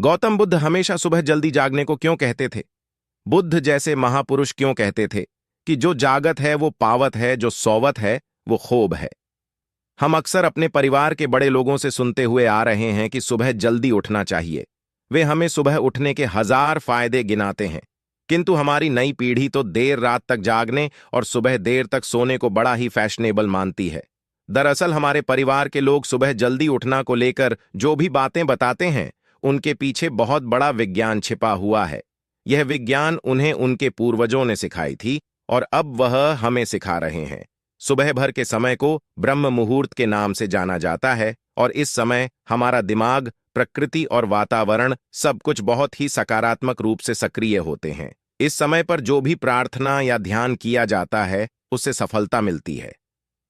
गौतम बुद्ध हमेशा सुबह जल्दी जागने को क्यों कहते थे? बुद्ध जैसे महापुरुष क्यों कहते थे कि जो जागत है वो पावत है, जो सोवत है वो खूब है? हम अक्सर अपने परिवार के बड़े लोगों से सुनते हुए आ रहे हैं कि सुबह जल्दी उठना चाहिए। वे हमें सुबह उठने के हजार फायदे गिनाते हैं, किंतु हमारी नई पीढ़ी तो देर रात तक जागने और सुबह देर तक सोने को बड़ा ही फैशनेबल मानती है। दरअसल हमारे परिवार के लोग सुबह जल्दी उठना को लेकर जो भी बातें बताते हैं, उनके पीछे बहुत बड़ा विज्ञान छिपा हुआ है। यह विज्ञान उन्हें उनके पूर्वजों ने सिखाई थी और अब वह हमें सिखा रहे हैं। सुबह भर के समय को ब्रह्म मुहूर्त के नाम से जाना जाता है और इस समय हमारा दिमाग, प्रकृति और वातावरण सब कुछ बहुत ही सकारात्मक रूप से सक्रिय होते हैं। इस समय पर जो भी प्रार्थना या ध्यान किया जाता है उससे सफलता मिलती है।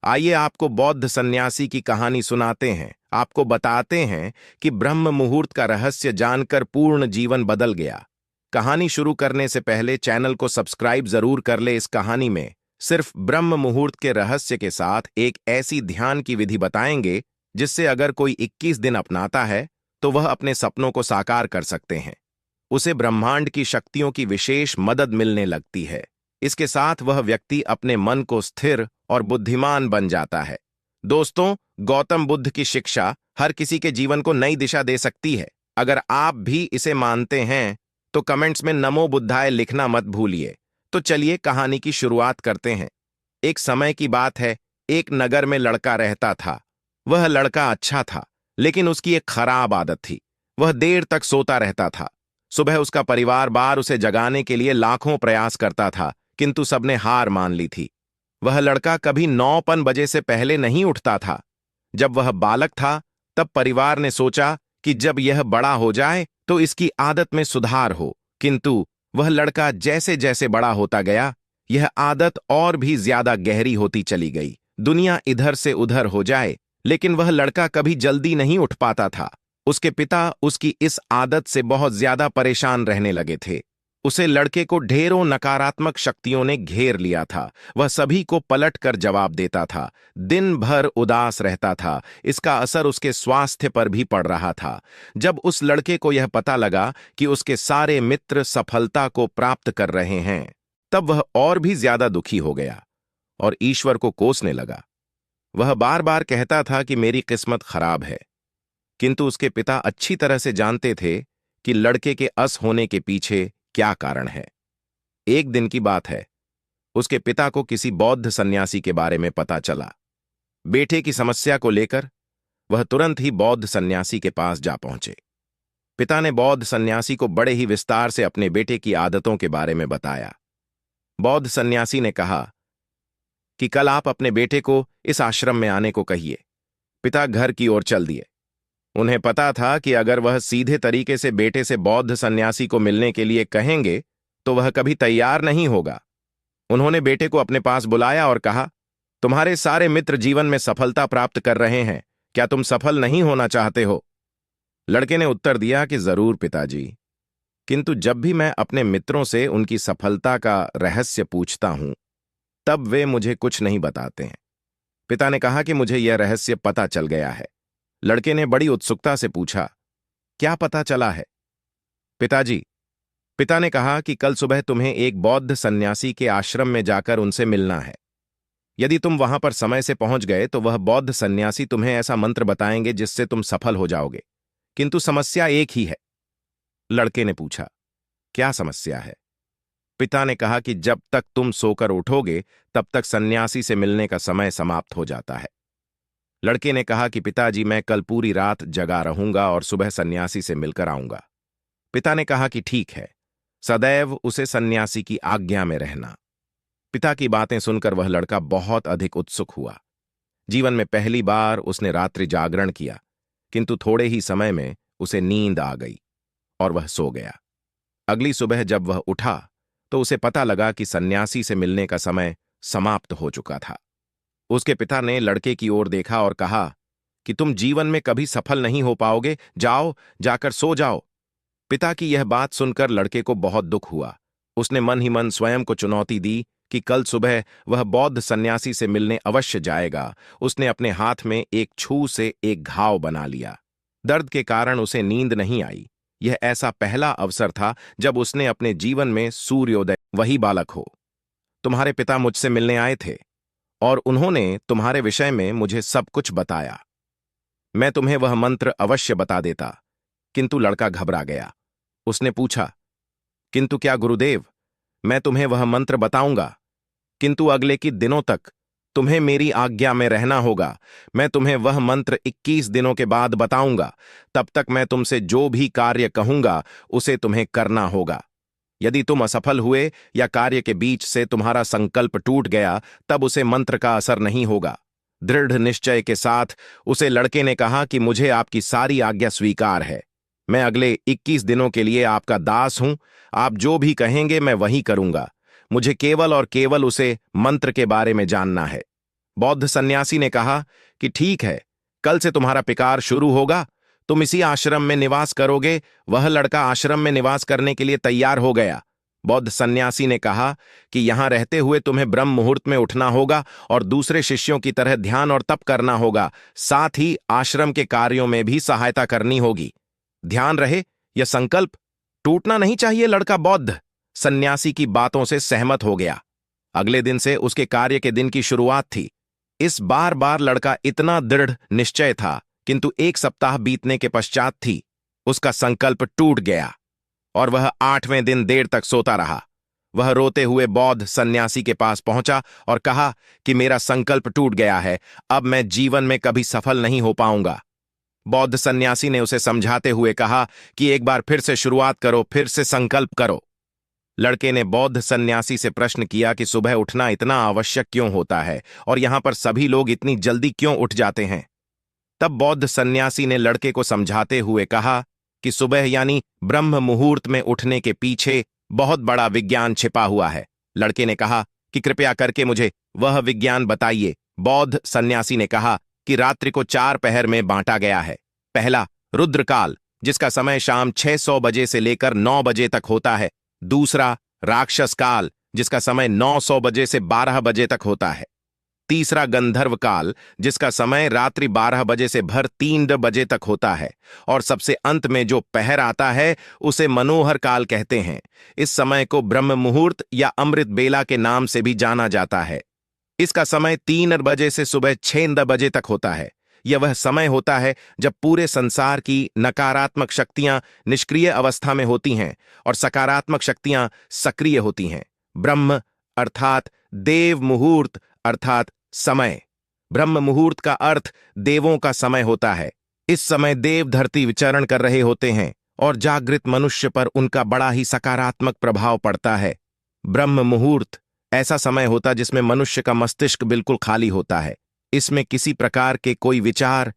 आइए आपको बौद्ध सन्यासी की कहानी सुनाते हैं। आपको बताते हैं कि ब्रह्म मुहूर्त का रहस्य जानकर पूर्ण जीवन बदल गया। कहानी शुरू करने से पहले चैनल को सब्सक्राइब जरूर कर ले। इस कहानी में सिर्फ ब्रह्म मुहूर्त के रहस्य के साथ एक ऐसी ध्यान की विधि बताएंगे जिससे अगर कोई 21 दिन अपनाता है तो वह अपने सपनों को साकार कर सकते हैं। उसे ब्रह्मांड की शक्तियों की विशेष मदद मिलने लगती है। इसके साथ वह व्यक्ति अपने मन को स्थिर और बुद्धिमान बन जाता है। दोस्तों, गौतम बुद्ध की शिक्षा हर किसी के जीवन को नई दिशा दे सकती है। अगर आप भी इसे मानते हैं तो कमेंट्स में नमो बुद्धाय लिखना मत भूलिए। तो चलिए कहानी की शुरुआत करते हैं। एक समय की बात है, एक नगर में लड़का रहता था। वह लड़का अच्छा था, लेकिन उसकी एक खराब आदत थी। वह देर तक सोता रहता था। सुबह उसका परिवार बार उसे जगाने के लिए लाखों प्रयास करता था, किंतु सबने हार मान ली थी। वह लड़का कभी 9 बजे से पहले नहीं उठता था। जब वह बालक था तब परिवार ने सोचा कि जब यह बड़ा हो जाए तो इसकी आदत में सुधार हो, किंतु वह लड़का जैसे जैसे बड़ा होता गया, यह आदत और भी ज्यादा गहरी होती चली गई। दुनिया इधर से उधर हो जाए, लेकिन वह लड़का कभी जल्दी नहीं उठ पाता था। उसके पिता उसकी इस आदत से बहुत ज्यादा परेशान रहने लगे थे। उसे लड़के को ढेरों नकारात्मक शक्तियों ने घेर लिया था। वह सभी को पलट कर जवाब देता था, दिन भर उदास रहता था। इसका असर उसके स्वास्थ्य पर भी पड़ रहा था। जब उस लड़के को यह पता लगा कि उसके सारे मित्र सफलता को प्राप्त कर रहे हैं, तब वह और भी ज्यादा दुखी हो गया और ईश्वर को कोसने लगा। वह बार बार कहता था कि मेरी किस्मत खराब है, किंतु उसके पिता अच्छी तरह से जानते थे कि लड़के के अस होने के पीछे क्या कारण है। एक दिन की बात है, उसके पिता को किसी बौद्ध सन्यासी के बारे में पता चला। बेटे की समस्या को लेकर वह तुरंत ही बौद्ध सन्यासी के पास जा पहुंचे। पिता ने बौद्ध सन्यासी को बड़े ही विस्तार से अपने बेटे की आदतों के बारे में बताया। बौद्ध सन्यासी ने कहा कि कल आप अपने बेटे को इस आश्रम में आने को कहिए। पिता घर की ओर चल दिए। उन्हें पता था कि अगर वह सीधे तरीके से बेटे से बौद्ध सन्यासी को मिलने के लिए कहेंगे तो वह कभी तैयार नहीं होगा। उन्होंने बेटे को अपने पास बुलाया और कहा, तुम्हारे सारे मित्र जीवन में सफलता प्राप्त कर रहे हैं, क्या तुम सफल नहीं होना चाहते हो? लड़के ने उत्तर दिया कि जरूर पिताजी, किंतु जब भी मैं अपने मित्रों से उनकी सफलता का रहस्य पूछता हूं तब वे मुझे कुछ नहीं बताते हैं। पिता ने कहा कि मुझे यह रहस्य पता चल गया है। लड़के ने बड़ी उत्सुकता से पूछा, क्या पता चला है पिताजी? पिता ने कहा कि कल सुबह तुम्हें एक बौद्ध सन्यासी के आश्रम में जाकर उनसे मिलना है। यदि तुम वहां पर समय से पहुंच गए तो वह बौद्ध सन्यासी तुम्हें ऐसा मंत्र बताएंगे जिससे तुम सफल हो जाओगे, किंतु समस्या एक ही है। लड़के ने पूछा, क्या समस्या है? पिता ने कहा कि जब तक तुम सोकर उठोगे तब तक सन्यासी से मिलने का समय समाप्त हो जाता है। लड़के ने कहा कि पिताजी, मैं कल पूरी रात जगा रहूंगा और सुबह सन्यासी से मिलकर आऊंगा। पिता ने कहा कि ठीक है, सदैव उसे सन्यासी की आज्ञा में रहना। पिता की बातें सुनकर वह लड़का बहुत अधिक उत्सुक हुआ। जीवन में पहली बार उसने रात्रि जागरण किया, किंतु थोड़े ही समय में उसे नींद आ गई और वह सो गया। अगली सुबह जब वह उठा तो उसे पता लगा कि सन्यासी से मिलने का समय समाप्त हो चुका था। उसके पिता ने लड़के की ओर देखा और कहा कि तुम जीवन में कभी सफल नहीं हो पाओगे, जाओ, जाकर सो जाओ। पिता की यह बात सुनकर लड़के को बहुत दुख हुआ। उसने मन ही मन स्वयं को चुनौती दी कि कल सुबह वह बौद्ध सन्यासी से मिलने अवश्य जाएगा। उसने अपने हाथ में एक छू से एक घाव बना लिया। दर्द के कारण उसे नींद नहीं आई। यह ऐसा पहला अवसर था जब उसने अपने जीवन में सूर्योदय। वही बालक हो। तुम्हारे पिता मुझसे मिलने आए थे और उन्होंने तुम्हारे विषय में मुझे सब कुछ बताया। मैं तुम्हें वह मंत्र अवश्य बता देता, किंतु लड़का घबरा गया। उसने पूछा, किंतु क्या गुरुदेव? मैं तुम्हें वह मंत्र बताऊंगा, किंतु अगले की दिनों तक तुम्हें मेरी आज्ञा में रहना होगा। मैं तुम्हें वह मंत्र 21 दिनों के बाद बताऊंगा। तब तक मैं तुमसे जो भी कार्य कहूंगा उसे तुम्हें करना होगा। यदि तुम असफल हुए या कार्य के बीच से तुम्हारा संकल्प टूट गया, तब उसे मंत्र का असर नहीं होगा। दृढ़ निश्चय के साथ उसे लड़के ने कहा कि मुझे आपकी सारी आज्ञा स्वीकार है। मैं अगले 21 दिनों के लिए आपका दास हूं। आप जो भी कहेंगे मैं वही करूंगा। मुझे केवल और केवल उसे मंत्र के बारे में जानना है। बौद्ध सन्यासी ने कहा कि ठीक है, कल से तुम्हारा पिकार शुरू होगा। तुम इसी आश्रम में निवास करोगे। वह लड़का आश्रम में निवास करने के लिए तैयार हो गया। बौद्ध सन्यासी ने कहा कि यहां रहते हुए तुम्हें ब्रह्म मुहूर्त में उठना होगा और दूसरे शिष्यों की तरह ध्यान और तप करना होगा। साथ ही आश्रम के कार्यों में भी सहायता करनी होगी। ध्यान रहे, यह संकल्प टूटना नहीं चाहिए। लड़का बौद्ध सन्यासी की बातों से सहमत हो गया। अगले दिन से उसके कार्य के दिन की शुरुआत थी। इस बार बार लड़का इतना दृढ़ निश्चय था, किंतु 1 सप्ताह बीतने के पश्चात थी उसका संकल्प टूट गया और वह 8वें दिन देर तक सोता रहा। वह रोते हुए बौद्ध सन्यासी के पास पहुंचा और कहा कि मेरा संकल्प टूट गया है। अब मैं जीवन में कभी सफल नहीं हो पाऊंगा। बौद्ध सन्यासी ने उसे समझाते हुए कहा कि एक बार फिर से शुरुआत करो, फिर से संकल्प करो। लड़के ने बौद्ध सन्यासी से प्रश्न किया कि सुबह उठना इतना आवश्यक क्यों होता है और यहां पर सभी लोग इतनी जल्दी क्यों उठ जाते हैं। तब बौद्ध सन्यासी ने लड़के को समझाते हुए कहा कि सुबह यानी ब्रह्म मुहूर्त में उठने के पीछे बहुत बड़ा विज्ञान छिपा हुआ है। लड़के ने कहा कि कृपया करके मुझे वह विज्ञान बताइए। बौद्ध सन्यासी ने कहा कि रात्रि को 4 पहर में बांटा गया है। पहला रुद्रकाल, जिसका समय शाम 600 बजे से लेकर 9 बजे तक होता है। दूसरा राक्षस काल, जिसका समय 900 बजे से 12 बजे तक होता है। तीसरा गंधर्व काल, जिसका समय रात्रि 12 बजे से भर 3 बजे तक होता है। और सबसे अंत में जो पहर आता है उसे मनोहर काल कहते हैं। इस समय को ब्रह्म मुहूर्त या अमृत बेला के नाम से भी जाना जाता है। इसका समय 3 बजे से सुबह 6 बजे तक होता है। यह वह समय होता है जब पूरे संसार की नकारात्मक शक्तियां निष्क्रिय अवस्था में होती हैं और सकारात्मक शक्तियां सक्रिय होती हैं। ब्रह्म अर्थात देव, मुहूर्त अर्थात समय। ब्रह्म मुहूर्त का अर्थ देवों का समय होता है। इस समय देव धरती विचरण कर रहे होते हैं और जागृत मनुष्य पर उनका बड़ा ही सकारात्मक प्रभाव पड़ता है। ब्रह्म मुहूर्त ऐसा समय होता जिसमें मनुष्य का मस्तिष्क बिल्कुल खाली होता है। इसमें किसी प्रकार के कोई विचार